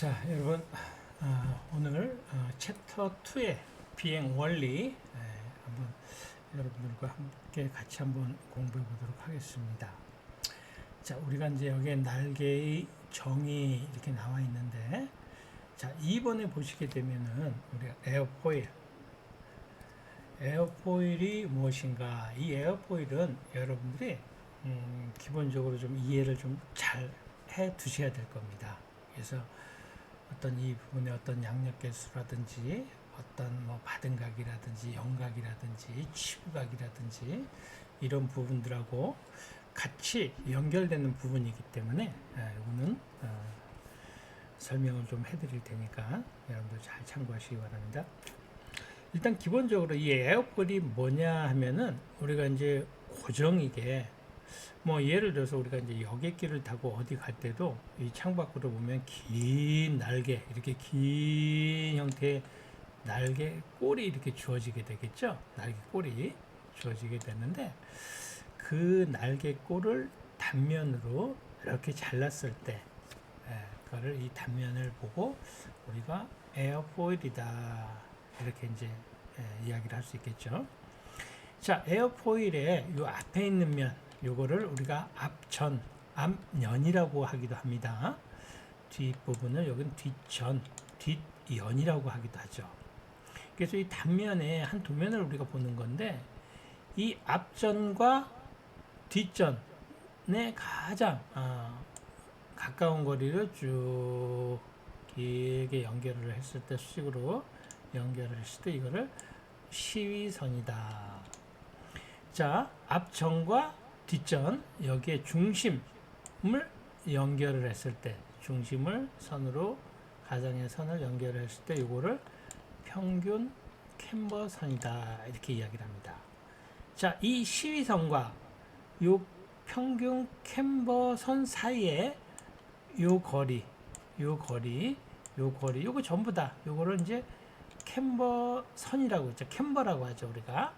자, 여러분, 오늘 챕터 2의 비행 원리 한번 여러분들과 함께 같이 한번 공부해 보도록 하겠습니다. 자, 우리가 이제 여기에 날개의 정의 이렇게 나와 있는데, 자, 2번에 보시게 되면은 우리가 에어포일이 무엇인가? 이 에어포일은 여러분들이 기본적으로 좀 이해를 좀 잘 해 두셔야 될 겁니다. 그래서 어떤 이 부분의 어떤 양력계수라든지 어떤 뭐 받은각이라든지 영각이라든지 치부각이라든지 이런 부분들하고 같이 연결되는 부분이기 때문에 이거는 설명을 좀 해드릴 테니까 여러분들 잘 참고하시기 바랍니다. 일단 기본적으로 이 에어폴이 뭐냐 하면은 우리가 이제 고정이게 뭐 예를 들어서 우리가 이제 여객기를 타고 어디 갈 때도 이 창밖으로 보면 긴 날개, 이렇게 긴 형태의 날개 꼴이 이렇게 주어지게 되겠죠. 날개 꼴이 주어지게 되는데 그 날개 꼴을 단면으로 이렇게 잘랐을 때 그거를 이 단면을 보고 우리가 에어포일이다 이렇게 이제 이야기를 할 수 있겠죠. 자, 에어포일의 요 앞에 있는 면 요거를 우리가 앞면이라고 하기도 합니다. 뒷부분을 여기는 뒷연이라고 하기도 하죠. 그래서 이 단면에 한 두 면을 우리가 보는 건데 이 앞전과 뒷전의 가장 가까운 거리를 쭉 길게 연결을 했을 때 수직으로 연결을 했을 때 이거를 시위선이다. 자, 앞전과 뒷전 여기에 중심을 연결을 했을 때 중심을 선으로 가장의 선을 연결을 했을 때 이거를 평균 캠버선이다 이렇게 이야기를 합니다. 자, 이 시위선과 요 평균 캠버선 사이에 요 거리 요거 전부 다 요거를 이제 캠버선이라고 했죠. 캠버라고 하죠 우리가.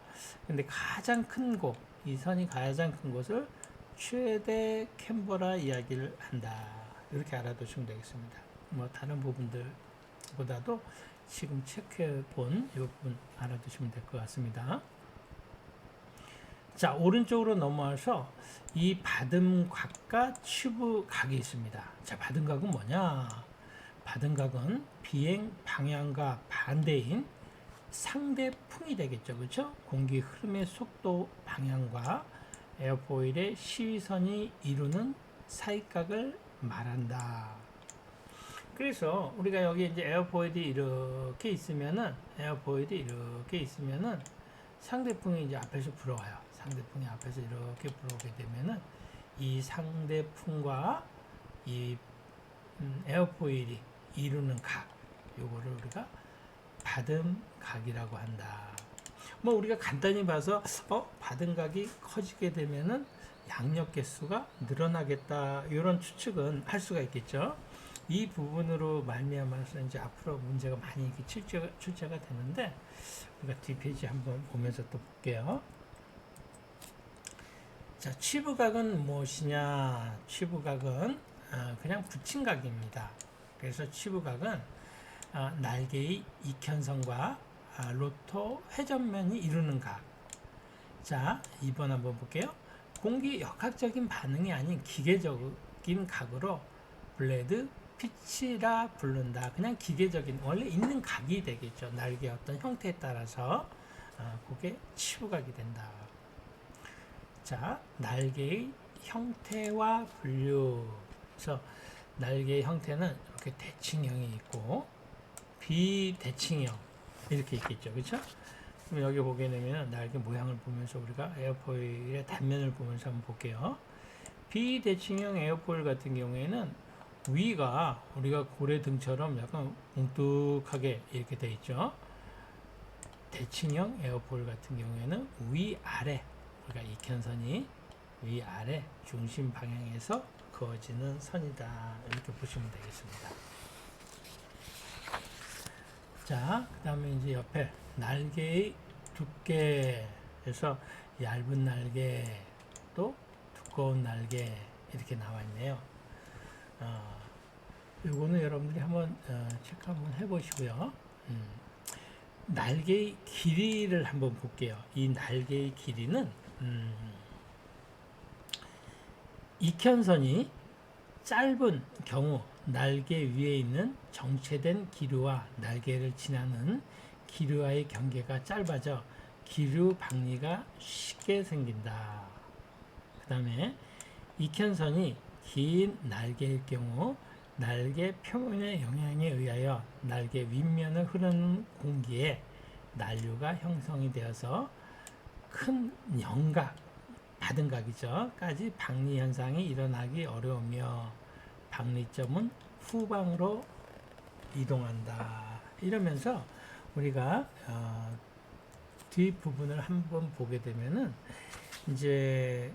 근데 가장 큰 곳, 이 선이 가장 큰 곳을 최대 캠버라 이야기를 한다. 이렇게 알아두시면 되겠습니다. 뭐 다른 부분들보다도 지금 체크해 본 이 부분 알아두시면 될 것 같습니다. 자, 오른쪽으로 넘어와서 이 받음각과 치부각이 있습니다. 자, 받음각은 뭐냐? 받음각은 비행 방향과 반대인 상대풍이 되겠죠. 그렇죠? 공기 흐름의 속도 방향과 에어포일의 시위선이 이루는 사이각을 말한다. 그래서 우리가 여기 이제 에어포일이 이렇게 있으면은 상대풍이 이제 앞에서 불어와요. 상대풍이 앞에서 이렇게 불어오게 되면은 이 상대풍과 이 에어포일이 이루는 각, 요거를 우리가 받음각이라고 한다. 뭐 우리가 간단히 봐서 받음각이 커지게 되면은 양력 개수가 늘어나겠다 이런 추측은 할 수가 있겠죠. 이 부분으로 말미암아서 이제 앞으로 문제가 많이 이렇게 출제가 되는데 우리가 뒷페이지 한번 보면서 또 볼게요. 자, 치부각은 무엇이냐? 치부각은 그냥 붙임각입니다. 그래서 치부각은 날개의 익현선과 로터 회전면이 이루는 각. 자, 2번 한번 볼게요. 공기 역학적인 반응이 아닌 기계적인 각으로 블레드 피치라 부른다. 그냥 기계적인 원래 있는 각이 되겠죠. 날개의 어떤 형태에 따라서 그게 치부각이 된다. 자, 날개의 형태와 분류. 그래서 날개의 형태는 이렇게 대칭형이 있고 비대칭형 이렇게 있겠죠. 그렇죠? 그럼 여기 보게 되면 날개 모양을 보면서 우리가 에어포일의 단면을 보면서 한번 볼게요. 비대칭형 에어포일 같은 경우에는 위가 우리가 고래등처럼 약간 뭉툭하게 이렇게 돼 있죠. 대칭형 에어포일 같은 경우에는 위아래 우리가 익현선이 위아래 중심 방향에서 그어지는 선이다. 이렇게 보시면 되겠습니다. 자, 그 다음에 이제 옆에 날개의 두께에서 얇은 날개 또 두꺼운 날개 이렇게 나와 있네요. 요거는 여러분들이 한번 체크 한번 해보시고요. 날개의 길이를 한번 볼게요. 이 날개의 길이는 익현선이 짧은 경우 날개 위에 있는 정체된 기류와 날개를 지나는 기류와의 경계가 짧아져 기류 박리가 쉽게 생긴다. 그 다음에 익현선이 긴 날개일 경우 날개 표면의 영향에 의하여 날개 윗면을 흐르는 공기에 난류가 형성이 되어서 큰 영각, 받은 각이죠. 까지 박리 현상이 일어나기 어려우며 박리점은 후방으로 이동한다. 이러면서 우리가 뒷부분을 한번 보게 되면은 이제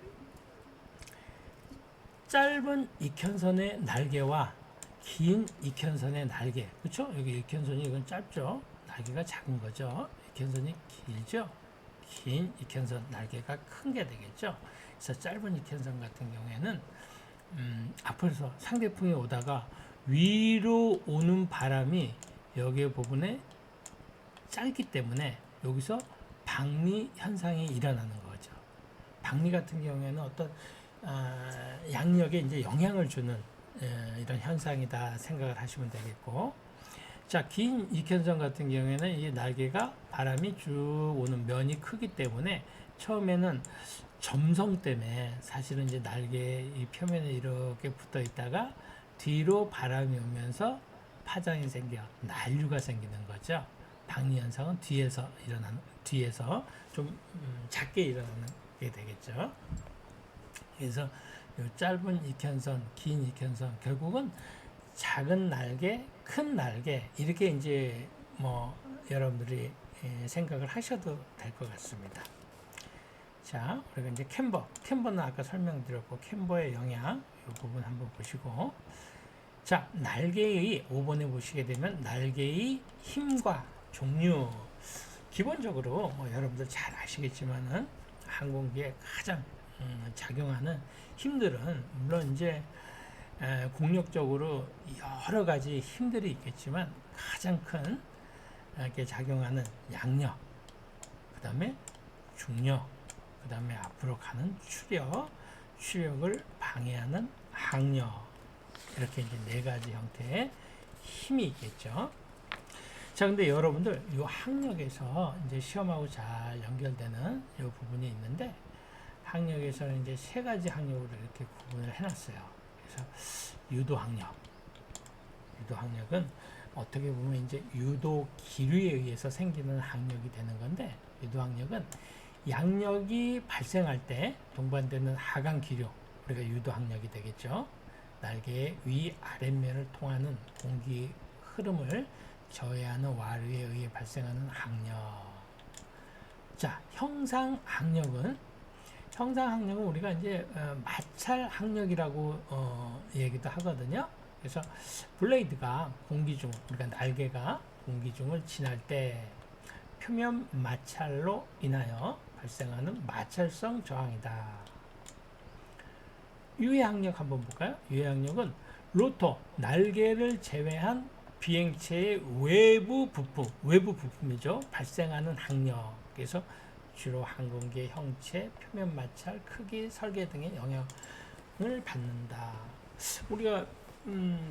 짧은 익현선의 날개와 긴 익현선의 날개, 그렇죠? 여기 익현선이 이건 짧죠. 날개가 작은 거죠. 익현선이 길죠. 긴 익현선 날개가 큰 게 되겠죠. 그래서 짧은 익현선 같은 경우에는 앞에서 상대풍이 오다가 위로 오는 바람이 여기 부분에 짧기 때문에 여기서 박리 현상이 일어나는 거죠. 박리 같은 경우에는 어떤 양력에 이제 영향을 주는 이런 현상이다 생각을 하시면 되겠고, 자, 긴 익현선 같은 경우에는 이 날개가 바람이 쭉 오는 면이 크기 때문에 처음에는 점성 때문에 사실은 이제 날개 이 표면에 이렇게 붙어 있다가 뒤로 바람이 오면서 파장이 생겨 난류가 생기는 거죠. 박리 현상은 뒤에서 좀 작게 일어나는 게 되겠죠. 그래서 요 짧은 익현선, 긴 익현선 결국은 작은 날개, 큰 날개 이렇게 이제 뭐 여러분들이 생각을 하셔도 될 것 같습니다. 자, 우리가 이제 캠버는 아까 설명드렸고 캠버의 영향 이 부분 한번 보시고, 자, 날개의 5번에 보시게 되면 날개의 힘과 종류, 기본적으로 뭐 여러분들 잘 아시겠지만은 항공기에 가장 작용하는 힘들은 물론 이제 공력적으로 여러 가지 힘들이 있겠지만 가장 큰 이렇게 작용하는 양력, 그 다음에 중력, 그 다음에 앞으로 가는 추력을 방해하는 항력, 이렇게 이제 네 가지 형태의 힘이 있겠죠. 자, 근데 여러분들 이 항력에서 이제 시험하고 잘 연결되는 이 부분이 있는데, 항력에서는 이제 세 가지 항력으로 이렇게 구분을 해놨어요. 그래서 유도항력은 어떻게 보면 이제 유도 기류에 의해서 생기는 항력이 되는 건데, 유도항력은 양력이 발생할 때 동반되는 하강 기류, 우리가 유도항력이 되겠죠. 날개의 위 아랫면을 통하는 공기 흐름을 저해하는 와류에 의해 발생하는 항력. 자, 형상항력은 우리가 이제 마찰 항력이라고 얘기도 하거든요. 그래서 블레이드가 공기중, 우리가 날개가 공기중을 지날 때 표면 마찰로 인하여 발생하는 마찰성 저항이다. 유해항력 한번 볼까요? 유해항력은 로터, 날개를 제외한 비행체의 외부 부품이죠. 발생하는 항력. 그래서 주로 항공기의 형체, 표면 마찰, 크기, 설계 등의 영향을 받는다. 우리가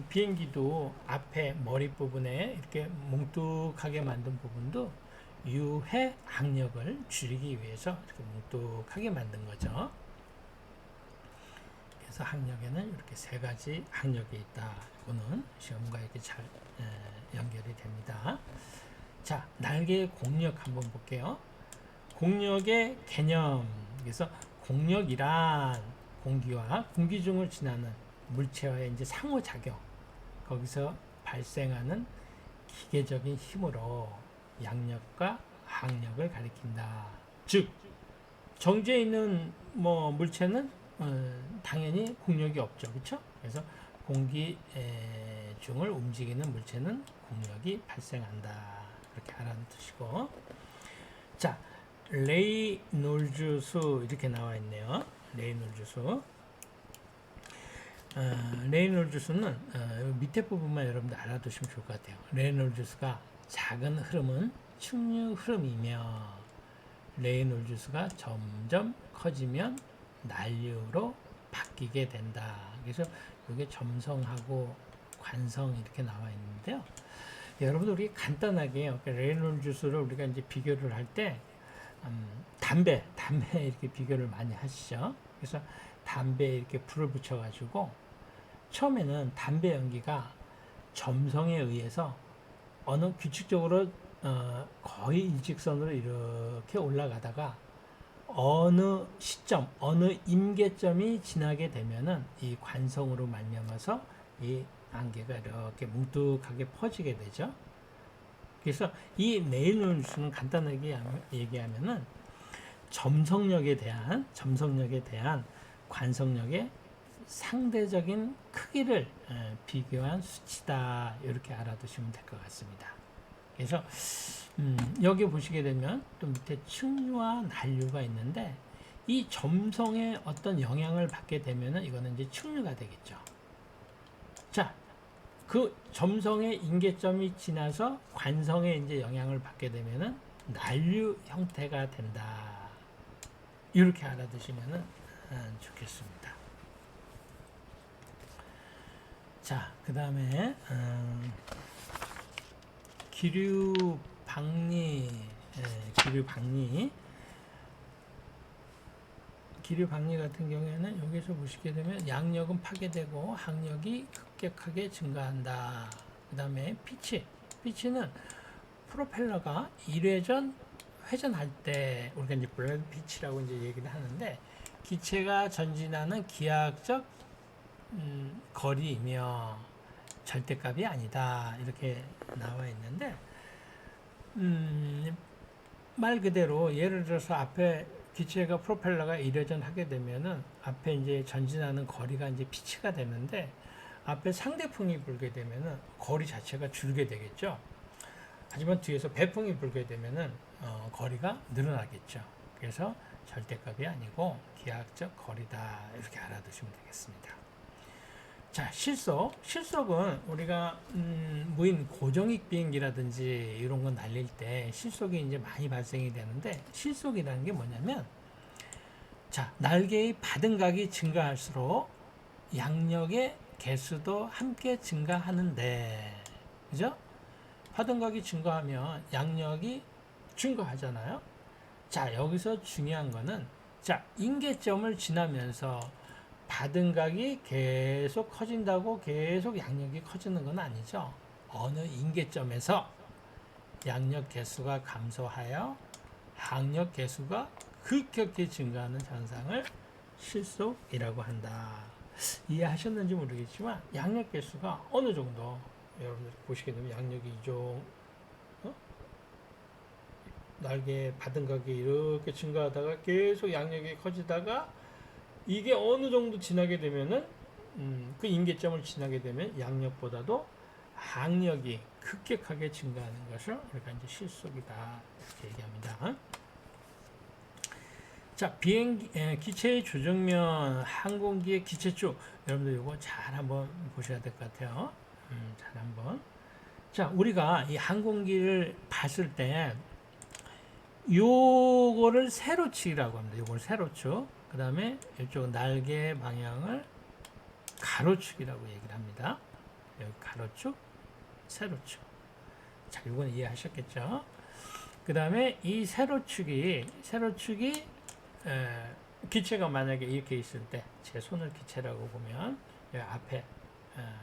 비행기도 앞에 머리 부분에 이렇게 뭉툭하게 만든 부분도 유해 항력을 줄이기 위해서 이렇게 뭉툭하게 만든 거죠. 그래서 항력에는 이렇게 세 가지 항력이 있다. 이거는 시험과 이렇게 잘 연결이 됩니다. 자, 날개의 공력 한번 볼게요. 공력의 개념. 그래서 공력이란 공기와 공기 중을 지나는 물체와의 이제 상호작용, 거기서 발생하는 기계적인 힘으로 양력과 항력을 가리킨다. 즉, 정지해 있는 뭐 물체는 당연히 공력이 없죠, 그렇죠? 그래서 공기 중을 움직이는 물체는 공력이 발생한다. 이렇게 알아두시고, 자, 레이놀즈 수 이렇게 나와 있네요. 레이놀즈 수. 레이놀드 수는 밑에 부분만 여러분들 알아두시면 좋을 것 같아요. 레이놀드 수가 작은 흐름은 측류 흐름이며 레이놀드 수가 점점 커지면 난류로 바뀌게 된다. 그래서 이게 점성하고 관성 이렇게 나와 있는데요. 여러분들 우리 간단하게 레이놀드 수를 우리가 이제 비교를 할 때 담배 이렇게 비교를 많이 하시죠. 그래서 담배에 이렇게 불을 붙여가지고 처음에는 담배 연기가 점성에 의해서 어느 규칙적으로 거의 일직선으로 이렇게 올라가다가 어느 시점, 어느 임계점이 지나게 되면은 이 관성으로 말미암아서 이 안개가 이렇게 뭉툭하게 퍼지게 되죠. 그래서 이 레이놀드수는 간단하게 얘기하면은 점성력에 대한 관성력의 상대적인 크기를 비교한 수치다. 이렇게 알아두시면 될 것 같습니다. 그래서 여기 보시게 되면 또 밑에 측류와 난류가 있는데 이 점성에 어떤 영향을 받게 되면은 이거는 이제 측류가 되겠죠. 자, 그 점성의 임계점이 지나서 관성에 이제 영향을 받게 되면은 난류 형태가 된다. 이렇게 알아두시면은 좋겠습니다. 자, 그 다음에 기류 박리 같은 경우에는 여기서 보시게 되면 양력은 파괴되고 항력이 급격하게 증가한다. 그 다음에 피치는 프로펠러가 1회전 회전할 때 우리가 이제 블레드 피치라고 이제 얘기를 하는데 기체가 전진하는 기하학적 거리이며 절대값이 아니다. 이렇게 나와 있는데 말 그대로 예를 들어서 앞에 기체가 프로펠러가 1회전 하게 되면은 앞에 이제 전진하는 거리가 이제 피치가 되는데 앞에 상대풍이 불게 되면은 거리 자체가 줄게 되겠죠. 하지만 뒤에서 배풍이 불게 되면은 거리가 늘어나겠죠. 그래서 절대값이 아니고 기하학적 거리다. 이렇게 알아두시면 되겠습니다. 자, 실속은 우리가 무인 고정익 비행기라든지 이런 거 날릴 때 실속이 이제 많이 발생이 되는데 실속이라는 게 뭐냐면 자, 날개의 받음각이 증가할수록 양력의 개수도 함께 증가하는데 그죠? 받음각이 증가하면 양력이 증가하잖아요. 자, 여기서 중요한 거는 자, 임계점을 지나면서 받음각이 계속 커진다고 계속 양력이 커지는 건 아니죠. 어느 임계점에서 양력 개수가 감소하여 항력 개수가 급격히 증가하는 현상을 실속이라고 한다. 이해하셨는지 모르겠지만 양력 개수가 어느 정도 여러분들 보시게 되면 양력이 날개 받음각이 이렇게 증가하다가 계속 양력이 커지다가 이게 어느 정도 지나게 되면은 그 임계점을 지나게 되면 양력보다도 항력이 급격하게 증가하는 것을 우리가 이제 실속이다 이렇게 얘기합니다. 자, 기체의 조정면, 항공기의 기체축 여러분들 이거 잘 한번 보셔야 될 것 같아요. 잘 한번. 자, 우리가 이 항공기를 봤을 때 요거를 세로축이라고 합니다. 요걸 세로축. 그 다음에 이쪽 날개 방향을 가로축이라고 얘기를 합니다. 여기 가로축, 세로축. 자, 이건 이해하셨겠죠? 그 다음에 이 세로축이 기체가 만약에 이렇게 있을 때 제 손을 기체라고 보면 여기 앞에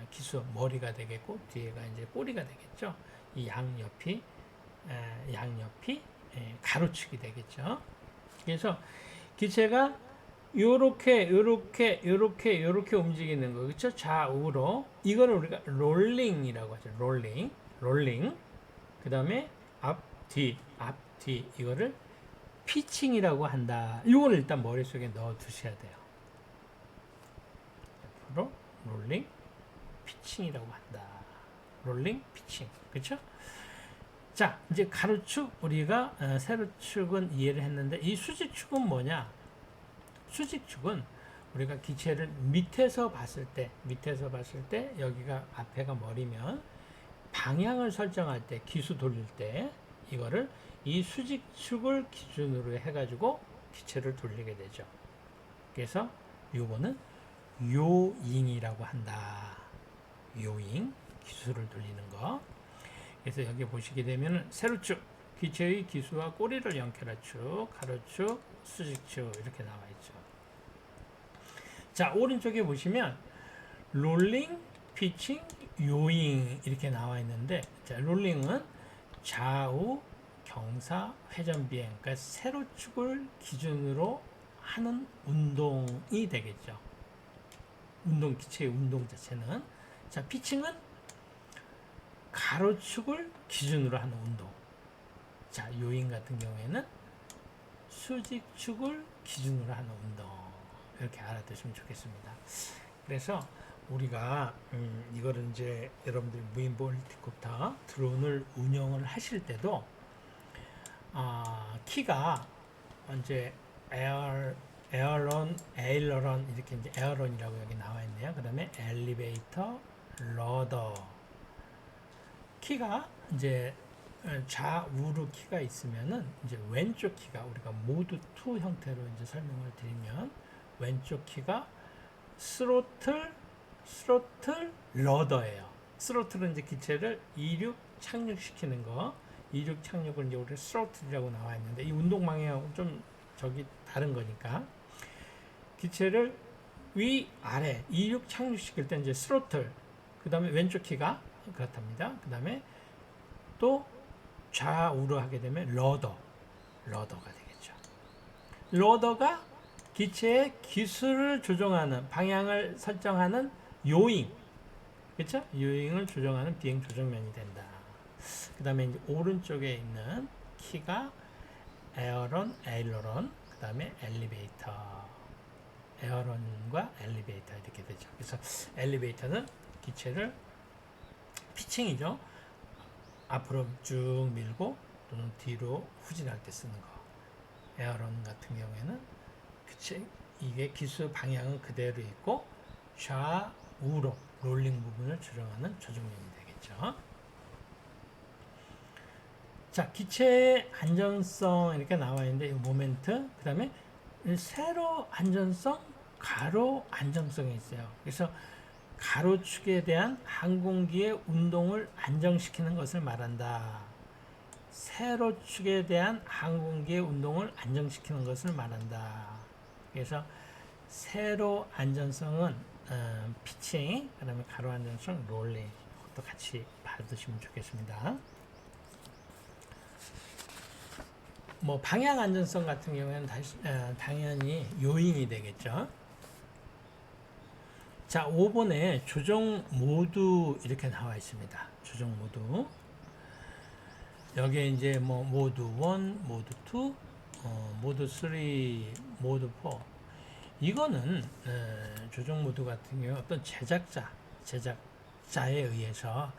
기수 머리가 되겠고 뒤에가 이제 꼬리가 되겠죠. 이 양옆이 가로축이 되겠죠. 그래서 기체가 요렇게 움직이는 거 그렇죠? 좌우로 이거를 우리가 롤링이라고 하죠. 롤링. 그다음에 앞뒤 이거를 피칭이라고 한다. 이거를 일단 머릿속에 넣어 두셔야 돼요. 앞으로 롤링 피칭이라고 한다. 롤링 피칭. 그렇죠? 자, 이제 가로축 우리가 세로축은 이해를 했는데 이 수직축은 뭐냐? 수직축은 우리가 기체를 밑에서 봤을 때 여기가 앞에가 머리면 방향을 설정할 때 기수 돌릴 때 이거를 이 수직축을 기준으로 해가지고 기체를 돌리게 되죠. 그래서 요거는 요잉이라고 한다. 요잉, 기수를 돌리는 거. 그래서 여기 보시게 되면 세로축, 기체의 기수와 꼬리를 연결한 축, 가로축, 수직축 이렇게 나와 있죠. 자, 오른쪽에 보시면 롤링, 피칭, 요잉 이렇게 나와 있는데, 자, 롤링은 좌우 경사 회전 비행, 그러니까 세로축을 기준으로 하는 운동이 되겠죠. 운동, 기체의 운동 자체는. 자, 피칭은 가로축을 기준으로 하는 운동. 자, 요잉 같은 경우에는 수직축을 기준으로 하는 운동. 이렇게 알아두시면 좋겠습니다. 그래서 우리가 이거를 이제 여러분들이 무인볼 헬리콥터 드론을 운영을 하실 때도 키가 이제 에어런 이렇게 이제 에어런이라고 여기 나와 있네요. 그다음에 엘리베이터, 러더. 키가 이제 좌우로 키가 있으면은 이제 왼쪽 키가 우리가 모두 2 형태로 이제 설명을 드리면 왼쪽 키가 스로틀, 러더예요. 스로틀은 이제 기체를 이륙 착륙시키는 거. 이륙 착륙을 이제 우리 스로틀이라고 나와 있는데 이 운동 방향하고 좀 저기 다른 거니까 기체를 위 아래 이륙 착륙시킬 때 이제 스로틀, 그 다음에 왼쪽 키가 그렇답니다. 그 다음에 또 좌우로 하게 되면 러더가 되겠죠. 러더가 기체의 기술을 조정하는, 방향을 설정하는 요잉, 그렇죠? 요잉을 조정하는 비행 조정면이 된다. 그 다음에 이제 오른쪽에 있는 키가 에어런, 에일러런, 그 다음에 엘리베이터. 에어런과 엘리베이터 이렇게 되죠. 그래서 엘리베이터는 기체를 피칭이죠. 앞으로 쭉 밀고 또는 뒤로 후진할 때 쓰는 거. 에어런 같은 경우에는 이게 기수 방향은 그대로 있고 좌우로 롤링 부분을 조정하는 조정면이 되겠죠. 자, 기체의 안전성 이렇게 나와 있는데 이 모멘트, 그 다음에 세로 안전성, 가로 안정성이 있어요. 그래서 가로축에 대한 항공기의 운동을 안정시키는 것을 말한다. 세로축에 대한 항공기의 운동을 안정시키는 것을 말한다. 그래서 세로 안전성은 피칭, 그 다음에 가로 안전성 롤링, 또 같이 봐두시면 좋겠습니다. 뭐 방향 안전성 같은 경우에는 당연히 요인이 되겠죠. 자, 5번에 조정 모드 이렇게 나와 있습니다. 조정 모드. 여기에 이제 뭐 모드 1, 모드 2, 모드 3, 모드 4. 이거는 조정 모드 같은 경우 어떤 제작자에 의해서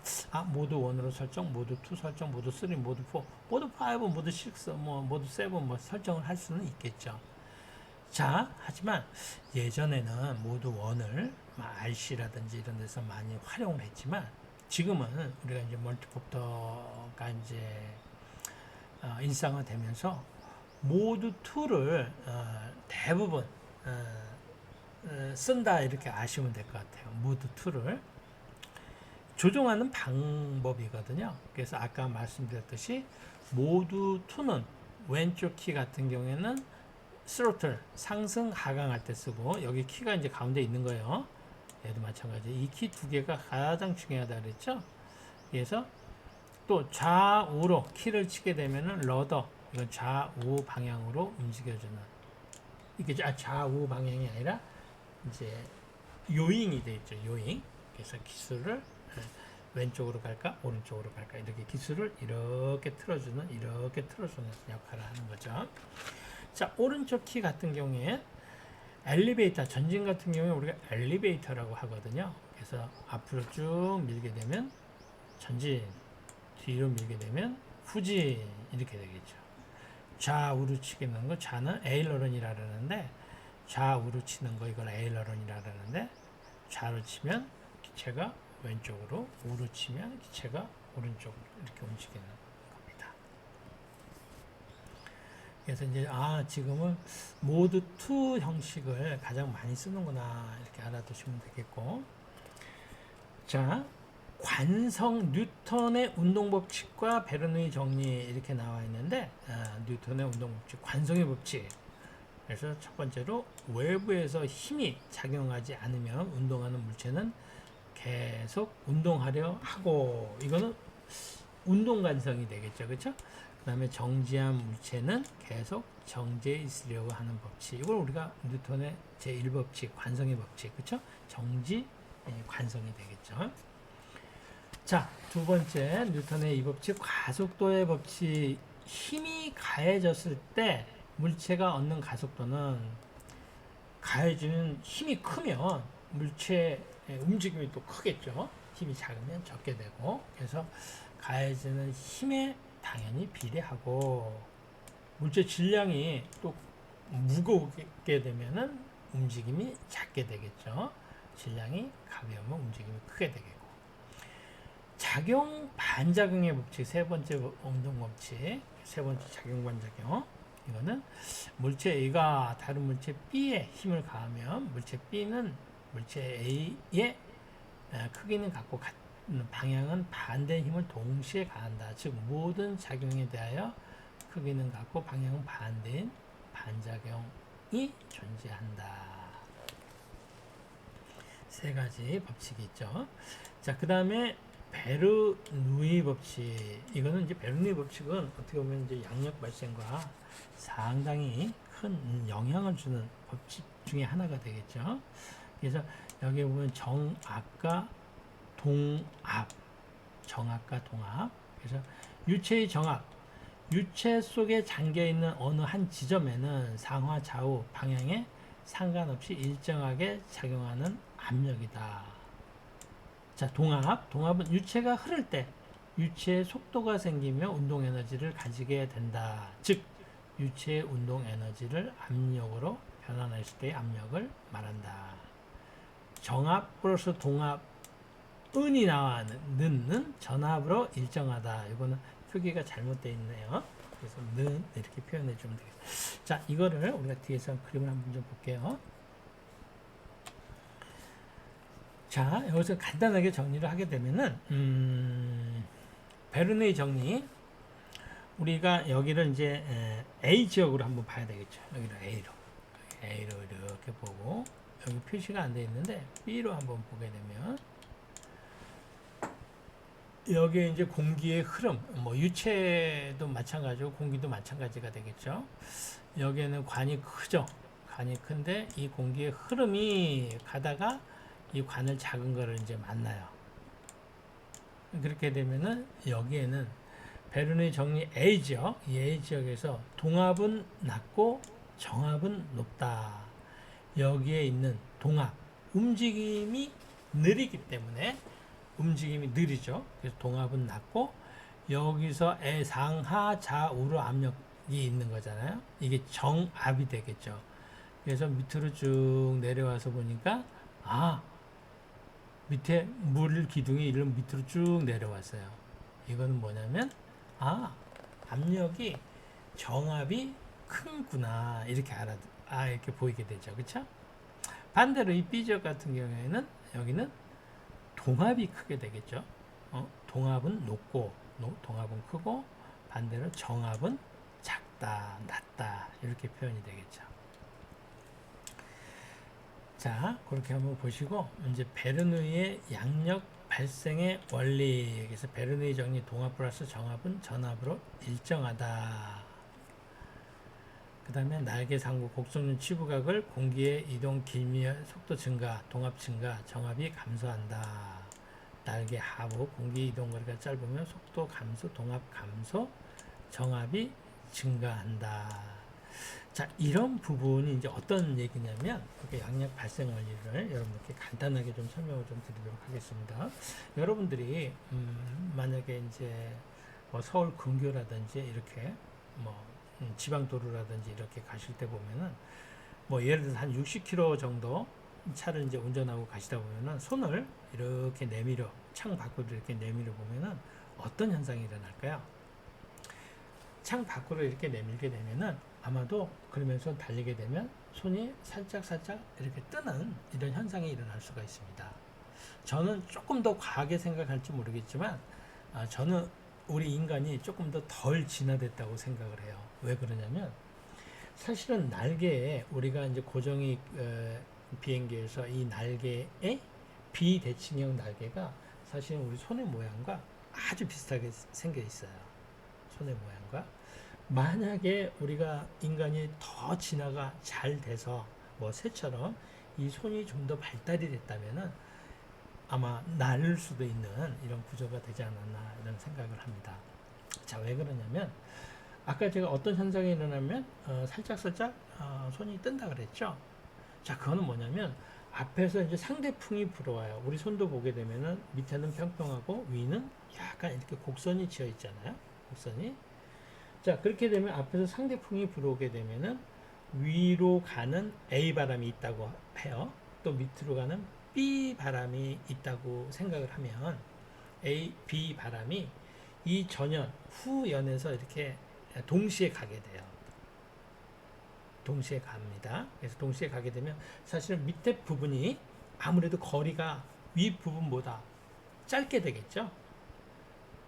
모드 1으로 설정, 모드 2 설정, 모드 3, 모드 4, 모드 5, 모드 6, 뭐 모드 7 뭐 설정을 할 수는 있겠죠. 자, 하지만 예전에는 모드 1을 RC라든지 이런 데서 많이 활용을 했지만 지금은 우리가 이제 멀티콥터가 이제 일상화되면서 모드 2를 대부분 쓴다 이렇게 아시면 될 것 같아요. 모드 2를 조정하는 방법이거든요. 그래서 아까 말씀드렸듯이 모드 2는 왼쪽 키 같은 경우에는 스로틀 상승 하강할 때 쓰고 여기 키가 이제 가운데 있는 거예요. 얘도 마찬가지. 이 키 두 개가 가장 중요하다 그랬죠. 그래서 또 좌우로 키를 치게 되면은 러더, 이건 좌우 방향으로 움직여주는, 이게 좌우 방향이 아니라 이제 요잉이 되겠죠. 요잉. 그래서 기술을 왼쪽으로 갈까 오른쪽으로 갈까 이렇게 기술을 이렇게 틀어주는 역할을 하는 거죠. 자, 오른쪽 키 같은 경우에 엘리베이터, 전진 같은 경우에 우리가 엘리베이터라고 하거든요. 그래서 앞으로 쭉 밀게 되면 전진, 뒤로 밀게 되면 후진 이렇게 되겠죠. 좌우로 치게 되는 거 좌는 에일러런이라 그러는데 좌우로 치는 거 이걸 에일러런이라 그러는데 좌로 치면 기체가 왼쪽으로, 우로 치면 기체가 오른쪽으로 이렇게 움직이는 겁니다. 그래서 이제 지금은 모드 2 형식을 가장 많이 쓰는구나 이렇게 알아두시면 되겠고, 자, 관성 뉴턴의 운동법칙과 베르누이 정리 이렇게 나와 있는데, 뉴턴의 운동법칙, 관성의 법칙. 그래서 첫 번째로 외부에서 힘이 작용하지 않으면 운동하는 물체는 계속 운동하려 하고, 이거는 운동 관성이 되겠죠, 그렇죠? 그다음에 정지한 물체는 계속 정지해 있으려고 하는 법칙. 이걸 우리가 뉴턴의 제1법칙, 관성의 법칙, 그렇죠? 정지, 관성이 되겠죠. 자, 두 번째 뉴턴의 이 법칙, 가속도의 법칙. 힘이 가해졌을 때 물체가 얻는 가속도는, 가해지는 힘이 크면 물체의 움직임이 또 크겠죠. 힘이 작으면 적게 되고, 그래서 가해지는 힘에 당연히 비례하고, 물체 질량이 또 무겁게 되면은 움직임이 작게 되겠죠. 질량이 가벼우면 움직임이 크게 되겠고. 작용 반작용의 법칙, 세 번째 운동 법칙, 세 번째 작용 반작용. 이거는 물체 A가 다른 물체 B에 힘을 가하면 물체 B는 물체 A의 크기는 같고 방향은 반대 힘을 동시에 가한다. 즉 모든 작용에 대하여 크기는 같고 방향은 반대인 반작용이 존재한다. 세 가지 법칙이 있죠. 자, 그 다음에 베르누이 법칙. 이거는 이제 베르누이 법칙은 어떻게 보면 이제 양력 발생과 상당히 큰 영향을 주는 법칙 중에 하나가 되겠죠. 그래서 여기 보면 정압과 동압, 정압과 동압. 그래서 유체의 정압, 유체 속에 잠겨 있는 어느 한 지점에는 상하 좌우 방향에 상관없이 일정하게 작용하는 압력이다. 자, 동압은 유체가 흐를 때 유체의 속도가 생기며 운동 에너지를 가지게 된다. 즉 유체의 운동 에너지를 압력으로 변환했을 때의 압력을 말한다. 정압 플러스 동압, 은이 나와는 전압으로 일정하다. 이거는 표기가 잘못되어 있네요. 그래서 는 이렇게 표현해 주면 되겠습니다. 자, 이거를 우리가 뒤에서 그림을 한번 좀 볼게요. 자, 여기서 간단하게 정리를 하게 되면은, 베르누이 정리. 우리가 여기를 이제 A 지역으로 한번 봐야 되겠죠. 여기를 A로 이렇게 보고, 여기 표시가 안 되어 있는데 B로 한번 보게 되면, 여기에 이제 공기의 흐름, 뭐 유체도 마찬가지고 공기도 마찬가지가 되겠죠. 여기에는 관이 크죠. 관이 큰데 이 공기의 흐름이 가다가 이 관을 작은 거를 이제 만나요. 그렇게 되면은 여기에는 베르누이 정리 A 지역, 이 A 지역에서 동압은 낮고 정압은 높다. 여기에 있는 동압, 움직임이 느리기 때문에 움직임이 느리죠. 그래서 동압은 낮고 여기서 상하 좌우로 압력이 있는 거잖아요. 이게 정압이 되겠죠. 그래서 밑으로 쭉 내려와서 보니까 밑에 물 기둥이 이런 밑으로 쭉 내려왔어요. 이거는 뭐냐면 압력이 정압이 큰구나 이렇게 이렇게 보이게 되죠. 그렇죠? 반대로 이 B지역 같은 경우에는 여기는 동압이 크게 되겠죠. 동압은 높고 동압은 크고 반대로 정압은 작다, 낮다 이렇게 표현이 되겠죠. 자, 그렇게 한번 보시고 이제 베르누이의 양력 발생의 원리. 그래서 베르누이 정리 동압 플러스 정압은 전압으로 일정하다. 그 다음에 날개 상부 곡선균 치부각을 공기의 이동 길이와 속도 증가, 동압 증가, 정압이 감소한다. 날개 하부 공기 이동 거리가 짧으면 속도 감소, 동압 감소, 정압이 증가한다. 자, 이런 부분이 이제 어떤 얘기냐면, 이렇게 양력 발생 원리를 여러분께 간단하게 좀 설명을 좀 드리도록 하겠습니다. 여러분들이, 만약에 이제 뭐 서울 근교라든지 이렇게 뭐 지방도로라든지 이렇게 가실 때 보면은 뭐 예를 들어서 한 60km 정도 차를 이제 운전하고 가시다 보면은 손을 이렇게 내밀어 창 밖으로 이렇게 내밀어 보면은 어떤 현상이 일어날까요? 창 밖으로 이렇게 내밀게 되면은 아마도 그러면서 달리게 되면 손이 살짝 이렇게 뜨는 이런 현상이 일어날 수가 있습니다. 저는 조금 더 과하게 생각할지 모르겠지만 저는 우리 인간이 조금 더 덜 진화됐다고 생각을 해요. 왜 그러냐면 사실은 날개에 우리가 이제 고정이 비행기에서 이 날개에 비대칭형 날개가 사실은 우리 손의 모양과 아주 비슷하게 생겨 있어요. 손의 모양과. 만약에 우리가 인간이 더 진화가 잘 돼서 뭐 새처럼 이 손이 좀 더 발달이 됐다면은 아마 날 수도 있는 이런 구조가 되지 않았나 이런 생각을 합니다. 자, 왜 그러냐면 아까 제가 어떤 현상이 일어나면 살짝 손이 뜬다 그랬죠. 자, 그거는 뭐냐면 앞에서 이제 상대풍이 불어와요. 우리 손도 보게 되면은 밑에는 평평하고 위는 약간 이렇게 곡선이 지어 있잖아요. 곡선이. 자, 그렇게 되면 앞에서 상대풍이 불어오게 되면은 위로 가는 A 바람이 있다고 해요. 또 밑으로 가는 B 바람이 있다고 생각을 하면 A, B 바람이 이 전연, 후연에서 이렇게 동시에 가게 돼요. 동시에 갑니다. 그래서 동시에 가게 되면 사실은 밑에 부분이 아무래도 거리가 위 부분보다 짧게 되겠죠.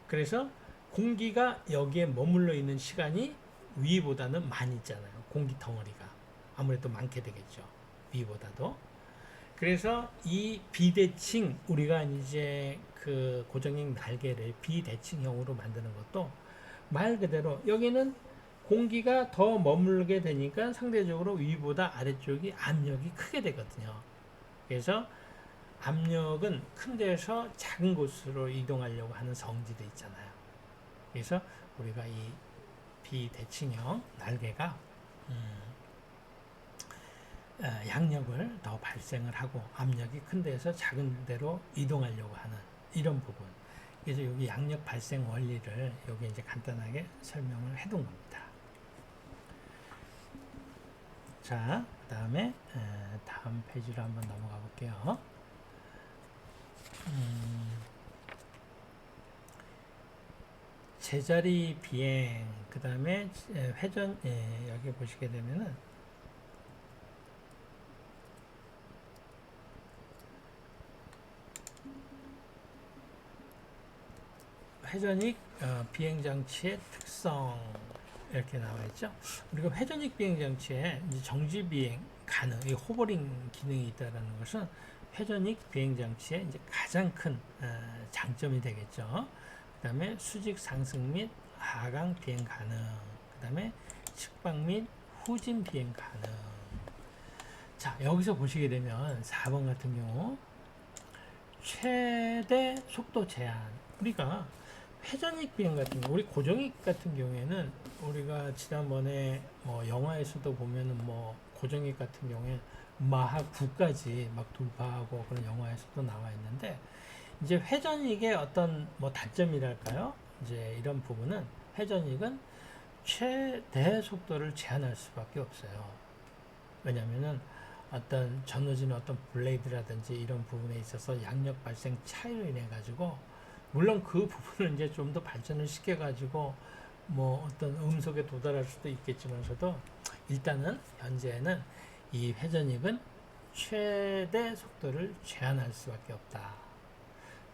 그래서 공기가 여기에 머물러 있는 시간이 위보다는 많이 있잖아요. 공기 덩어리가 아무래도 많게 되겠죠. 위보다도. 그래서 이 비대칭 우리가 이제 그 고정형 날개를 비대칭형으로 만드는 것도 말 그대로 여기는 공기가 더 머물게 되니까 상대적으로 위보다 아래쪽이 압력이 크게 되거든요. 그래서 압력은 큰 데서 작은 곳으로 이동하려고 하는 성질도 있잖아요. 그래서 우리가 이 비대칭형 날개가 양력을 더 발생을 하고 압력이 큰 데에서 작은 데로 이동하려고 하는 이런 부분. 그래서 여기 양력 발생 원리를 여기 이제 간단하게 설명을 해둔 겁니다. 자, 그 다음에 다음 페이지로 한번 넘어가 볼게요. 제자리 비행, 그 다음에 회전, 여기 보시게 되면은 회전익 비행장치의 특성 이렇게 나와 있죠. 우리가 회전익 비행장치에 이제 정지 비행 가능, 이 호버링 기능이 있다는 것은 회전익 비행장치의 이제 가장 큰 장점이 되겠죠. 그 다음에 수직 상승 및 하강 비행 가능, 그 다음에 측방 및 후진 비행 가능. 자, 여기서 보시게 되면 4번 같은 경우 최대 속도 제한. 우리가 회전익 비행 같은 경우, 우리 고정익 같은 경우에는 우리가 지난번에 뭐 영화에서도 보면은 뭐 고정익 같은 경우에 마하 9까지 막 돌파하고 그런 영화에서도 나와 있는데, 이제 회전익의 어떤 뭐 단점이랄까요? 이제 이런 부분은 회전익은 최대 속도를 제한할 수밖에 없어요. 왜냐면은 어떤 전어진 어떤 블레이드라든지 이런 부분에 있어서 양력 발생 차이로 인해 가지고, 물론 그 부분을 이제 좀 더 발전을 시켜 가지고 뭐 어떤 음속에 도달할 수도 있겠지만서도 일단은 현재는 이 회전익은 최대 속도를 제한할 수밖에 없다.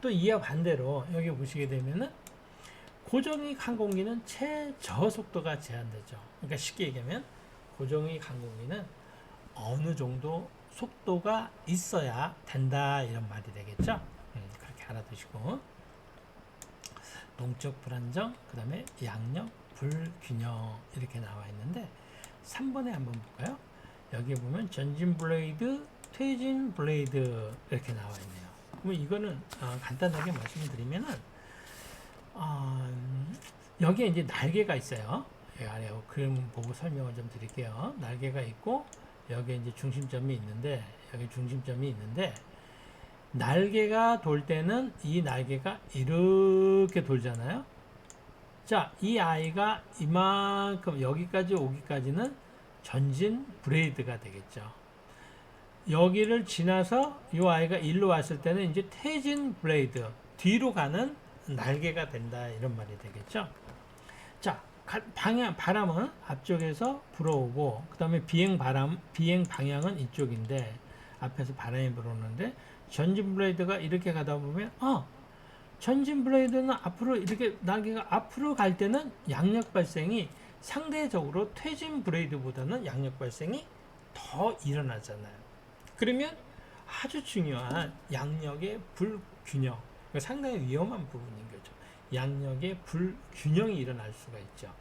또 이와 반대로 여기 보시게 되면은 고정익 항공기는 최저 속도가 제한되죠. 그러니까 쉽게 얘기하면 고정익 항공기는 어느 정도 속도가 있어야 된다 이런 말이 되겠죠. 그렇게 알아두시고, 동적 불안정, 그 다음에 양력 불균형 이렇게 나와 있는데 3번에 한번 볼까요? 여기 보면 전진 블레이드, 퇴진 블레이드 이렇게 나와 있네요. 그럼 이거는 간단하게 말씀드리면은 여기에 이제 날개가 있어요. 여기 아래 그림 보고 설명을 좀 드릴게요. 날개가 있고 여기에 이제 중심점이 있는데, 여기 중심점이 있는데, 날개가 돌 때는 이 날개가 이렇게 돌잖아요. 자, 이 아이가 이만큼 여기까지 오기까지는 전진 브레이드가 되겠죠. 여기를 지나서 이 아이가 일로 왔을 때는 이제 퇴진 브레이드, 뒤로 가는 날개가 된다, 이런 말이 되겠죠. 자, 바람은 앞쪽에서 불어오고, 그 다음에 비행 방향은 이쪽인데, 앞에서 바람이 불어오는데, 전진 블레이드가 이렇게 가다 보면, 전진 블레이드는 앞으로 이렇게 날개가 앞으로 갈 때는 양력 발생이 상대적으로 퇴진 블레이드보다는 양력 발생이 더 일어나잖아요. 그러면 아주 중요한 양력의 불균형, 상당히 위험한 부분인 거죠. 양력의 불균형이 일어날 수가 있죠.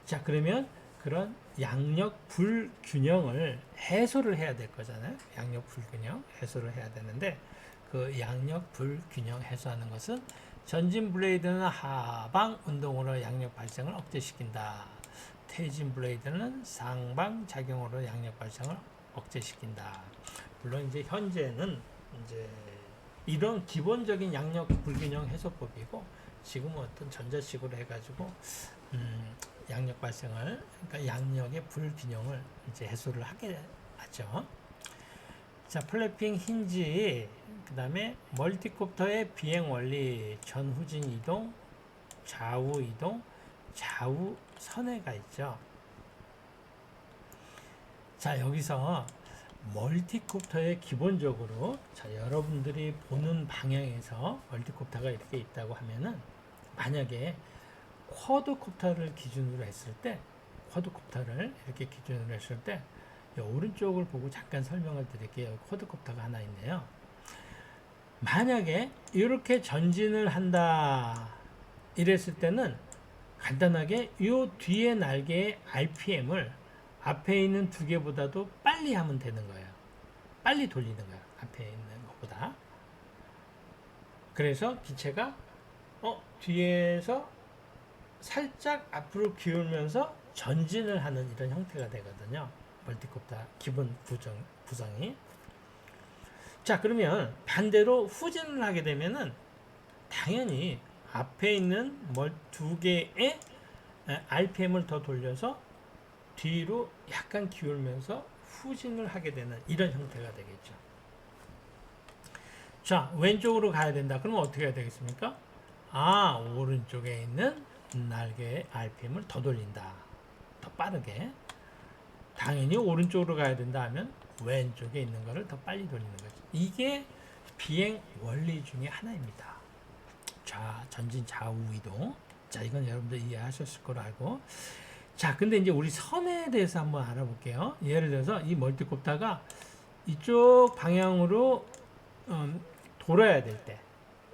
자, 그러면 그런 양력 불균형을 해소를 해야 될 거잖아요. 양력 불균형 해소를 해야 되는데, 그 양력 불균형 해소하는 것은 전진 블레이드는 하방 운동으로 양력 발생을 억제시킨다. 퇴진 블레이드는 상방 작용으로 양력 발생을 억제시킨다. 물론 이제 현재는 이제 이런 기본적인 양력 불균형 해소법이고, 지금은 어떤 전자식으로 해가지고 양력 발생을, 그러니까 양력의 불균형을 이제 해소를 하게 하죠. 자, 플래핑 힌지, 그 다음에 멀티콥터의 비행 원리, 전후진 이동, 좌우 이동, 좌우 선회가 있죠. 자, 여기서 멀티콥터의 기본적으로, 자, 여러분들이 보는 방향에서 멀티콥터가 이렇게 있다고 하면은, 만약에 쿼드콥터를 기준으로 했을 때, 쿼드콥터를 이렇게 기준으로 했을 때, 오른쪽을 보고 잠깐 설명을 드릴게요. 쿼드콥터가 하나 있네요. 만약에 이렇게 전진을 한다 이랬을 때는 간단하게 이 뒤에 날개의 RPM을 앞에 있는 두 개보다도 빨리 하면 되는 거예요. 빨리 돌리는 거예요. 앞에 있는 것보다. 그래서 기체가 뒤에서 살짝 앞으로 기울면서 전진을 하는 이런 형태가 되거든요. 멀티콥터 기본 구성이. 자, 그러면 반대로 후진을 하게 되면은 당연히 앞에 있는 두 개의 RPM을 더 돌려서 뒤로 약간 기울면서 후진을 하게 되는 이런 형태가 되겠죠. 자, 왼쪽으로 가야 된다. 그러면 어떻게 해야 되겠습니까? 오른쪽에 있는 날개의 RPM을 더 돌린다. 더 빠르게. 당연히 오른쪽으로 가야 된다 하면 왼쪽에 있는 거를 더 빨리 돌리는 거죠. 이게 비행 원리 중에 하나입니다. 자, 전진 좌우 이동. 자, 이건 여러분들 이해하셨을 거로 알고. 자, 근데 이제 우리 선에 대해서 한번 알아볼게요. 예를 들어서 이 멀티콥터가 이쪽 방향으로 돌아야 될 때,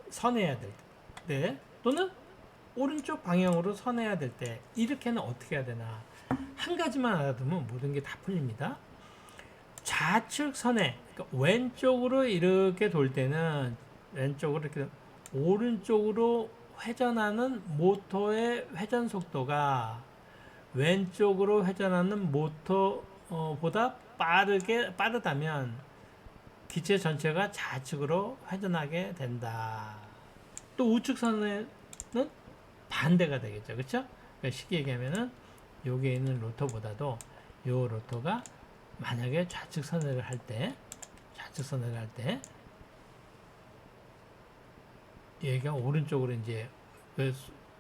선해야 될 때, 또는 오른쪽 방향으로 선해야 될 때, 이렇게는 어떻게 해야 되나? 한 가지만 알아두면 모든 게 다 풀립니다. 좌측 선에, 그러니까 왼쪽으로 이렇게 돌 때는 왼쪽으로 이렇게, 오른쪽으로 회전하는 모터의 회전 속도가 왼쪽으로 회전하는 모터보다 빠르다면 기체 전체가 좌측으로 회전하게 된다. 또 우측 선에는 반대가 되겠죠. 그렇죠? 그러니까 쉽게 얘기하면은 여기에 있는 로터보다도 요 로터가 만약에 좌측 선회를 할 때 얘가 오른쪽으로 이제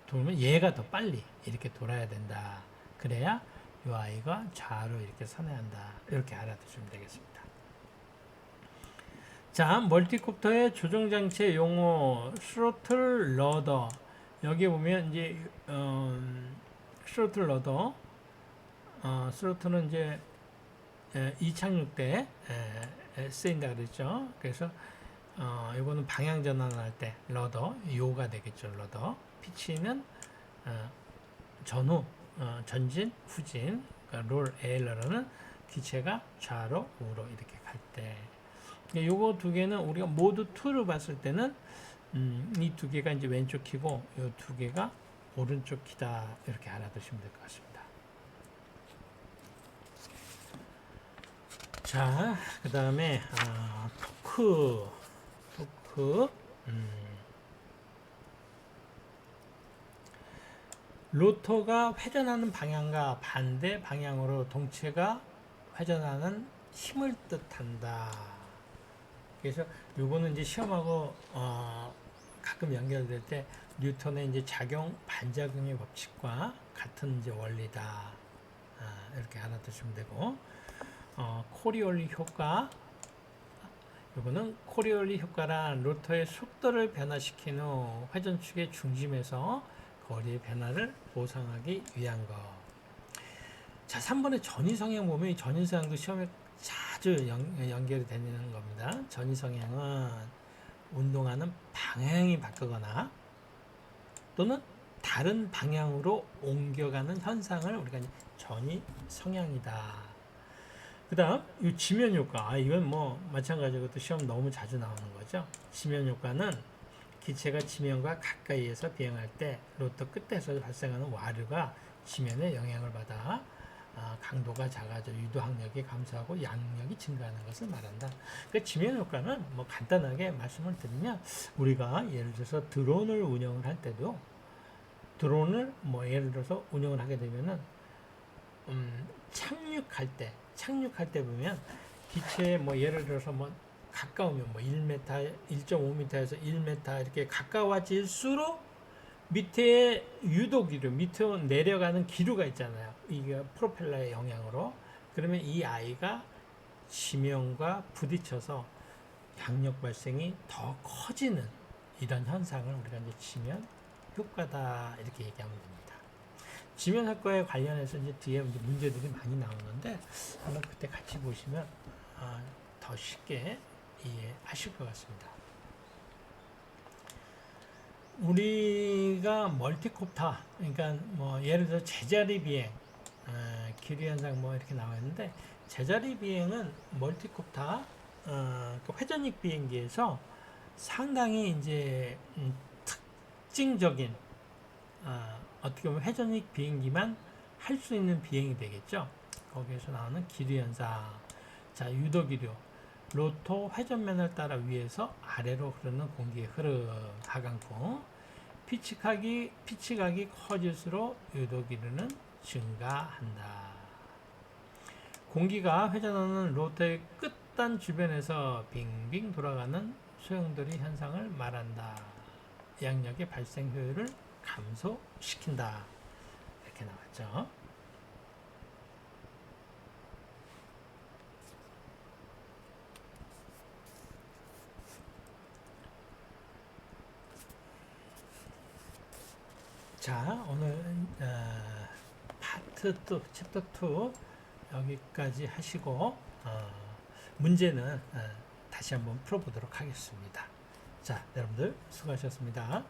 돌면 얘가 더 빨리 이렇게 돌아야 된다. 그래야 이 아이가 좌로 이렇게 선회한다. 이렇게 알아두시면 되겠습니다. 자, 멀티콥터의 조종 장치의 용어, 스로틀 러더. 여기 보면 이제 스로틀 러더, 스로틀은 이제 이착륙 때 쓰인다 그랬죠. 그래서 이거는 방향 전환할 때 러더, 요가 되겠죠. 러더. 피치는 전후, 전진, 후진. 그러니까 롤 에일러는 기체가 좌로 우로 이렇게 갈 때. 요거 두 개는 우리가 모두 2로 봤을 때는 이 두 개가 이제 왼쪽 키고 요 두 개가 오른쪽 키다. 이렇게 알아두시면 될 것 같습니다. 자, 그 다음에 토크. 로터가 회전하는 방향과 반대 방향으로 동체가 회전하는 힘을 뜻한다. 그래서 요거는 이제 시험하고 가끔 연결될 때 뉴턴의 이제 작용 반작용의 법칙과 같은 이제 원리다. 이렇게 알아두시면 되고, 코리올리 효과. 요거는 코리올리 효과란 로터의 속도를 변화시킨 후 회전축의 중심에서 거리의 변화를 보상하기 위한 것. 자, 3번의 전위성향 보면 이 전위성향도 시험에 자주 연결이 되는 겁니다. 전위성향은 운동하는 방향이 바뀌거나 또는 다른 방향으로 옮겨가는 현상을 우리가 전위성향이다. 그 다음, 이 지면 효과. 이건 뭐, 마찬가지로 또 시험 너무 자주 나오는 거죠. 지면 효과는 기체가 지면과 가까이에서 비행할 때 로터 끝에서 발생하는 와류가 지면에 영향을 받아 강도가 작아져 유도 항력이 감소하고 양력이 증가하는 것을 말한다. 그 지면 효과는 뭐 간단하게 말씀을 드리면 우리가 예를 들어서 드론을 운영을 할 때도 드론을 뭐 예를 들어서 운영을 하게 되면은 착륙할 때 보면 기체에 뭐 예를 들어서 뭐 가까우면 뭐 1m, 1.5m에서 1m 이렇게 가까워질수록 밑에 유도기류, 밑으로 내려가는 기류가 있잖아요. 이게 프로펠러의 영향으로. 그러면 이 아이가 지면과 부딪혀서 양력 발생이 더 커지는 이런 현상을 우리가 이제 지면 효과다 이렇게 얘기하면 됩니다. 지면 효과에 관련해서 이제 뒤에 이제 문제들이 많이 나오는데 한번 그때 같이 보시면 더 쉽게 이해하실 것 같습니다. 우리가 멀티콥터, 그러니까 뭐 예를 들어 제자리 비행, 기류 현상 뭐 이렇게 나와 있는데 제자리 비행은 멀티콥터, 그 회전익 비행기에서 상당히 이제 특징적인 어떻게 보면 회전익 비행기만 할 수 있는 비행이 되겠죠. 거기에서 나오는 기류 현상, 자 유도 기류. 로터 회전면을 따라 위에서 아래로 흐르는 공기의 흐름, 하강풍. 피치각이 커질수록 유도기류는 증가한다. 공기가 회전하는 로터의 끝단 주변에서 빙빙 돌아가는 소용돌이 현상을 말한다. 양력의 발생 효율을 감소시킨다. 이렇게 나왔죠. 자, 오늘 파트 2, 챕터 2 여기까지 하시고 문제는 다시 한번 풀어보도록 하겠습니다. 자, 여러분들 수고하셨습니다.